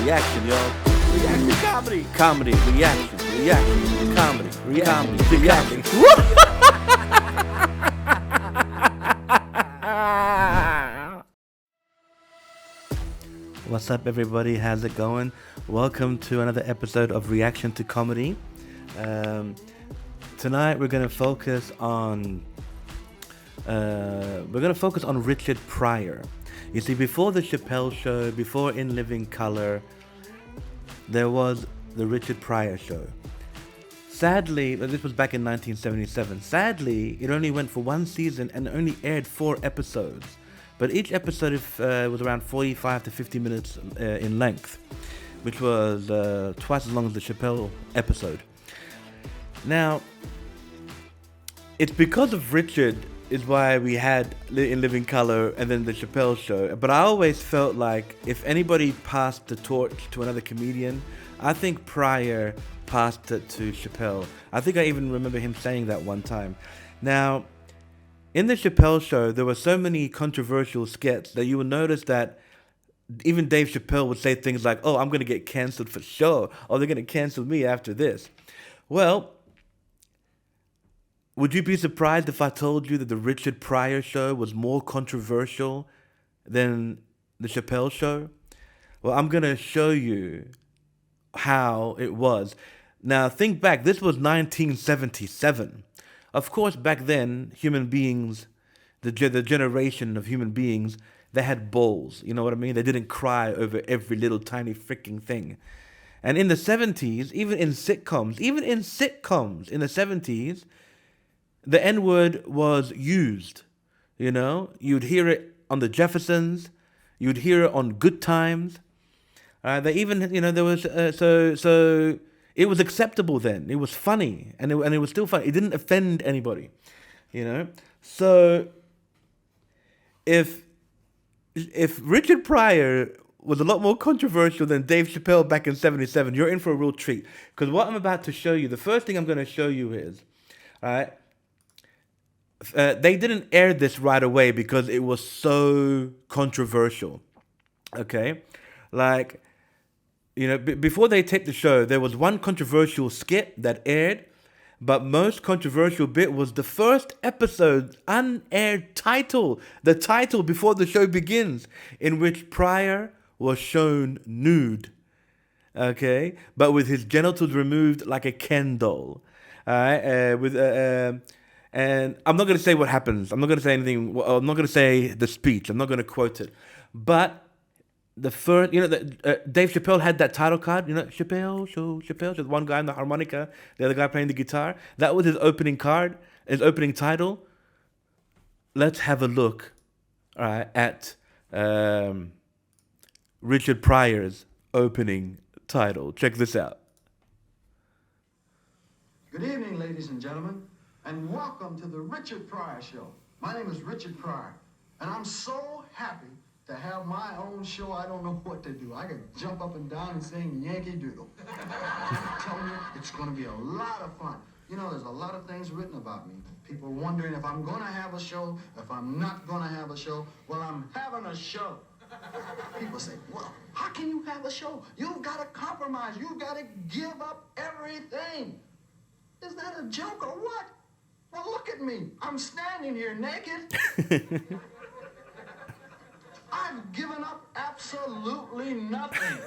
reaction, y'all. Reaction comedy. Comedy, reaction, comedy, reaction. What's up, everybody? How's it going? Welcome to another episode of Reaction to Comedy. Tonight we're going to focus on Richard Pryor. You see, before the Chappelle Show, before In Living Color, there was the Richard Pryor Show. Sadly, this was back in 1977. Sadly, it only went for one season and only aired 4 episodes. But each episode was around 45 to 50 minutes in length, which was twice as long as the Chappelle episode. Now, it's because of Richard is why we had In Living Color and then the Chappelle Show. But I always felt like if anybody passed the torch to another comedian, I think Pryor passed it to Chappelle. I think I even remember him saying that one time. Now, in the Chappelle Show, there were so many controversial skits that you will notice that even Dave Chappelle would say things like, "Oh, I'm going to get canceled for sure," or "They're going to cancel me after this." Well, would you be surprised if I told you that the Richard Pryor Show was more controversial than the Chappelle Show? Well, I'm going to show you how it was. Now, think back. This was 1977. Of course, back then, human beings, the generation of human beings, they had balls. You know what I mean? They didn't cry over every little tiny freaking thing. And in the 70s, even in sitcoms in the 70s, the N-word was used. You know, you'd hear it on the Jeffersons, you'd hear it on Good Times. They even, you know, there was so it was acceptable then. It was funny, and it was still funny. It didn't offend anybody, you know. So if Richard Pryor was a lot more controversial than Dave Chappelle back in '77, you're in for a real treat. Because what I'm about to show you, the first thing I'm going to show you is, all right. They didn't air this right away because it was so controversial. Okay, like, you know, before they taped the show, there was one controversial skit that aired, but most controversial bit was the first episode unaired title, the title before the show begins, in which Pryor was shown nude, okay, but with his genitals removed like a Ken doll, all right, and I'm not going to say what happens. I'm not going to say anything. I'm not going to say the speech. I'm not going to quote it, but the first, you know, Dave Chappelle had that title card, you know, Chappelle Show, the one guy on the harmonica, the other guy playing the guitar. That was his opening card, his opening title. Let's have a look, all right, at Richard Pryor's opening title. Check this out. Good evening, ladies and gentlemen, and welcome to the Richard Pryor Show. My name is Richard Pryor, and I'm so happy to have my own show. I don't know what to do. I could jump up and down and sing Yankee Doodle. I'm telling you, it's going to be a lot of fun. You know, there's a lot of things written about me. People wondering if I'm going to have a show, if I'm not going to have a show. Well, I'm having a show. People say, well, how can you have a show? You've got to compromise. You've got to give up everything. Is that a joke or what? Well, look at me. I'm standing here naked. I've given up absolutely nothing.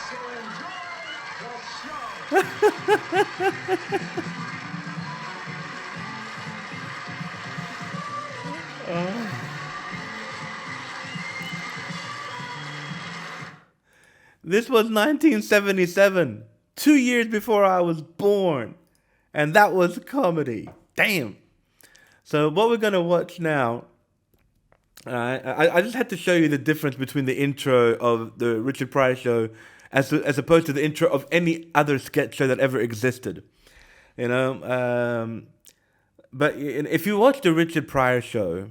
So enjoy the show. This was 1977, 2 years before I was born, and that was comedy. Damn. So what we're going to watch now, I just had to show you the difference between the intro of the Richard Pryor Show as opposed to the intro of any other sketch show that ever existed. You know, but if you watch the Richard Pryor Show,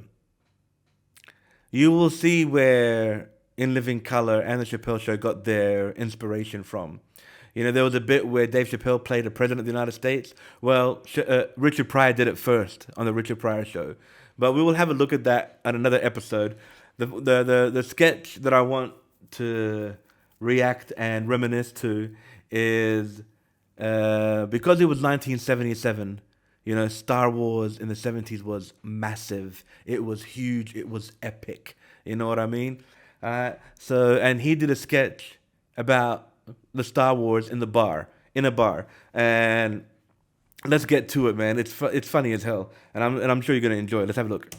you will see where In Living Color and the Chappelle Show got their inspiration from. You know, there was a bit where Dave Chappelle played the president of the United States. Well, Richard Pryor did it first on the Richard Pryor Show. But we will have a look at that at another episode. The sketch that I want to react and reminisce to is because it was 1977. You know, Star Wars in the 70s was massive. It was huge. It was epic. You know what I mean? And he did a sketch about the Star Wars in a bar, and let's get to it, man. It's funny as hell, and I'm sure you're gonna enjoy it. Let's have a look.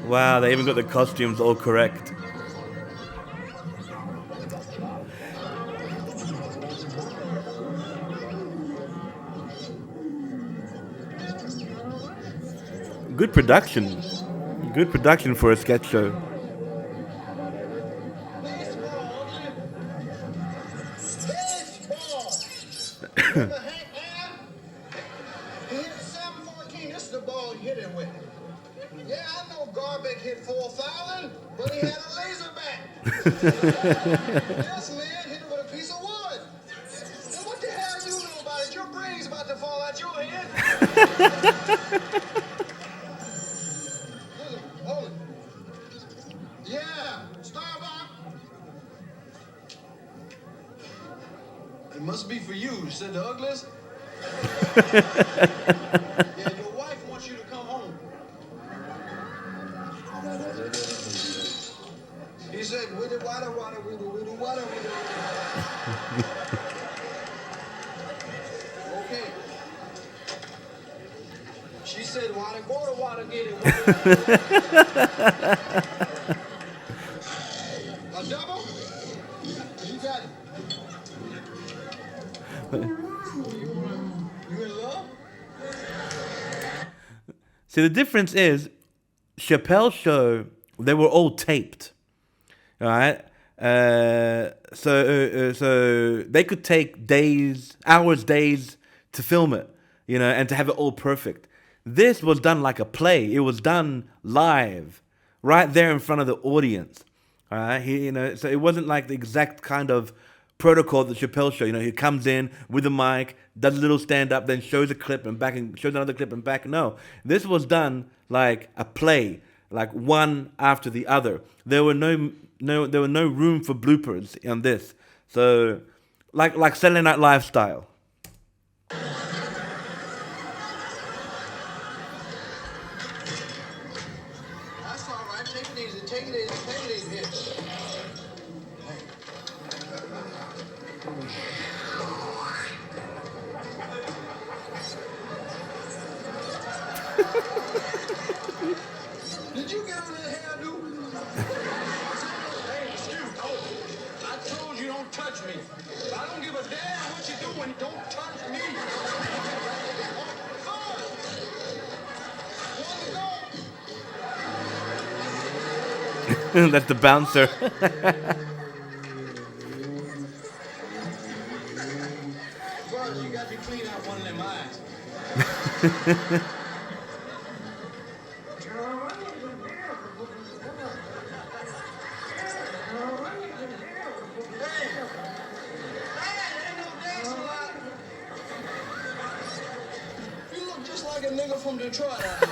Wow, they even got the costumes all correct. Good production. Good production for a sketch show. Remember Hank Aaron? He hit 714. This is the ball he hit it with. Yeah, I know Garbeck hit 4,000, but he had a laser bat. This man hit it with a piece of wood. And what the hell you know about it? Your brain's about to fall out your head. Hold it. Yeah, Starbuck. It must be for you. You said the ugliest? Yeah, your wife wants you to come home. He said, with the water, with the water. Okay. She said, water, go to water, get it. A double? You got it. You in love? See, the difference is Chappelle's show, they were all taped. All right? So they could take hours, days to film it, you know, and to have it all perfect. This was done like a play. It was done live, right there in front of the audience. All right? So it wasn't like the exact kind of protocol of the Chappelle show. You know, he comes in with a mic, does a little stand up, then shows a clip and back and shows another clip and back. No, this was done like a play, like one after the other. There were no room for bloopers on this. So, like Saturday Night Live style. That's all right. Take it easy. Take it easy. Take it easy. Here. Did you get on that hairdo? Hey, excuse me. Oh, I told you don't touch me. I don't give a damn what you're doing. Don't touch me. That's the bouncer. Buzz, you got to clean out one of them eyes. You look just like a nigga from Detroit out there.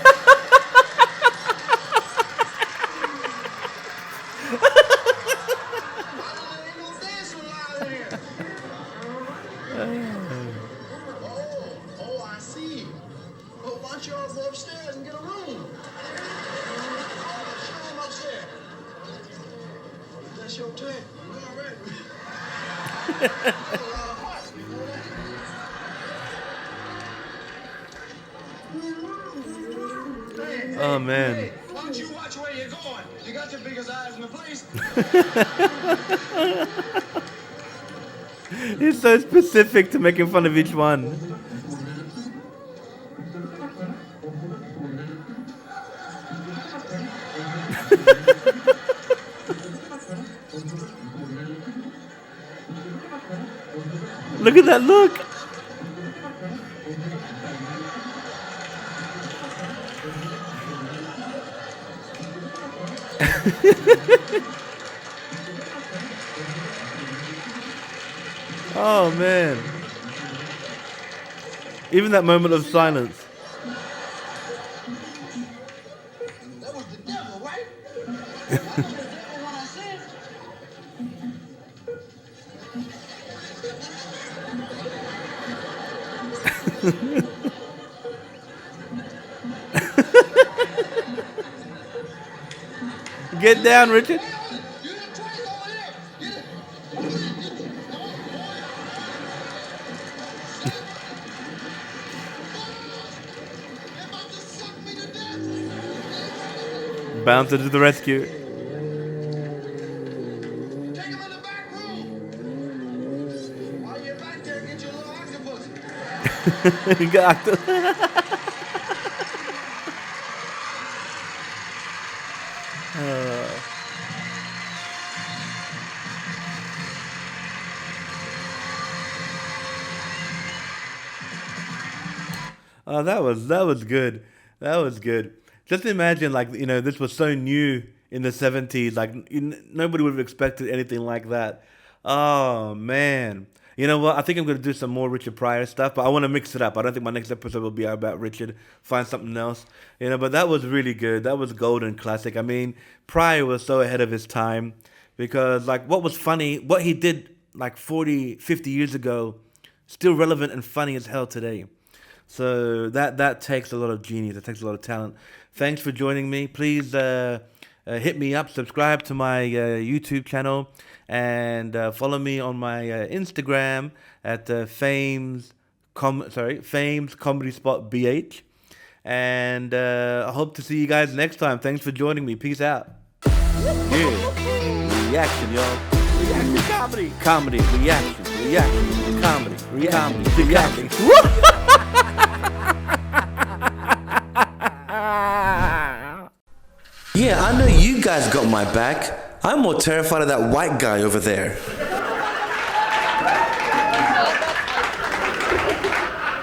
Ain't no dancing allowed here. Oh, I see. Well, why don't y'all go upstairs and get a room? Show them upstairs. That's your turn. You already. Oh man. Hey, why don't you watch where you're going? You got the biggest eyes in the place. He's so specific to making fun of each one. Look at that look. Oh man. Even that moment of silence. That was the devil, right? I know the devil when I said Get down, Richard. you didn't try it over here. You didn't. They're about to suck me to death. Bouncer to the rescue. Take him in the back room. While you're back there, get your little octopus. Oh, that was good. That was good. Just imagine, like, this was so new in the 70s. Like, nobody would have expected anything like that. Oh man. You know what? I think I'm gonna do some more Richard Pryor stuff, but I want to mix it up. I don't think my next episode will be about Richard. Find something else. But that was really good. That was golden classic. I mean, Pryor was so ahead of his time because, like, what was funny, what he did like 40, 50 years ago, still relevant and funny as hell today. So that takes a lot of genius. It takes a lot of talent. Thanks for joining me. Please hit me up. Subscribe to my YouTube channel and follow me on my Instagram at Fames Comedy Spot BH. And I hope to see you guys next time. Thanks for joining me. Peace out. Yeah. Reaction, y'all. Reaction comedy. Comedy. Reaction. Reaction. Comedy. Comedy. Reaction. Yeah, I know you guys got my back. I'm more terrified of that white guy over there.